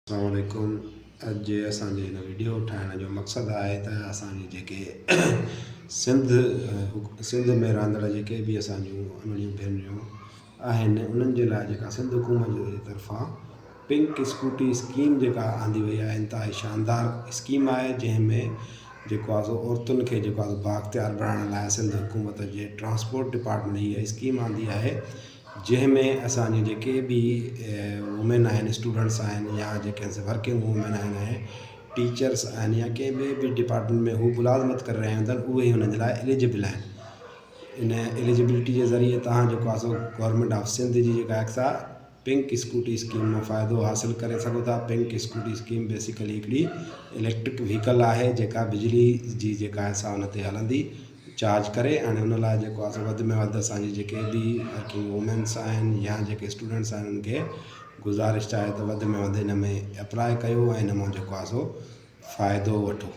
अस्सलाम वालेकुम। अॼु असांजे हिन वीडियो ठाहिण जो मक़सदु आहे त असांजी जेके सिंध में रहंदड़ जेके बि असांजूं अमड़ियूं भेनरियूं आहिनि उन्हनि जे लाइ जेका सिंध हुकूमत जे तरफ़ां पिंक स्कूटी स्कीम जेका आंदी वई आहे इंतिहाई शानदार स्कीम आहे, जंहिंमें जेको आहे सो औरतुनि खे जेको आहे बाख़्तियार बणाइण लाइ सिंध हुकूमत जे ट्रांसपोर्ट डिपार्टमेंट इहा स्कीम आंदी आहे, जंहिंमें असांजे जेके बि वुमेन आहिनि, स्टूडेंट्स आहिनि, या जेके वर्किंग वुमेन आहिनि, टीचर्स आहिनि, या कंहिं ॿिए बि डिपार्टमेंट में हू मुलाज़मत करे रहिया हूंदा आहिनि, उहे हुन जे लाइ एलिजिबल आहिनि। इन एलिजिबिलिटी जे ज़रिए तव्हां जेको आहे सो गवर्नमेंट ऑफ सिंध जी जेका एक्ट आहे पिंक स्कूटी स्कीम में फ़ाइदो हासिलु करे सघो था। पिंक स्कूटी स्कीम बेसिकली हिकिड़ी इलेक्ट्रिक व्हीकल आहे जेका बिजली जी जेका आहे सा हुन ते हलंदी चार्ज करे, ऐं हुन लाइ जेको आहे सो वधि में वधि असांजी जेके बि वर्किंग वूमेन्स आहिनि या जेके स्टूडेंट्स आहिनि उन्हनि खे गुज़ारिश आहे त वधि में वधि हिन में अप्लाई कयो ऐं हिन मां जेको आहे सो फ़ाइदो वठो।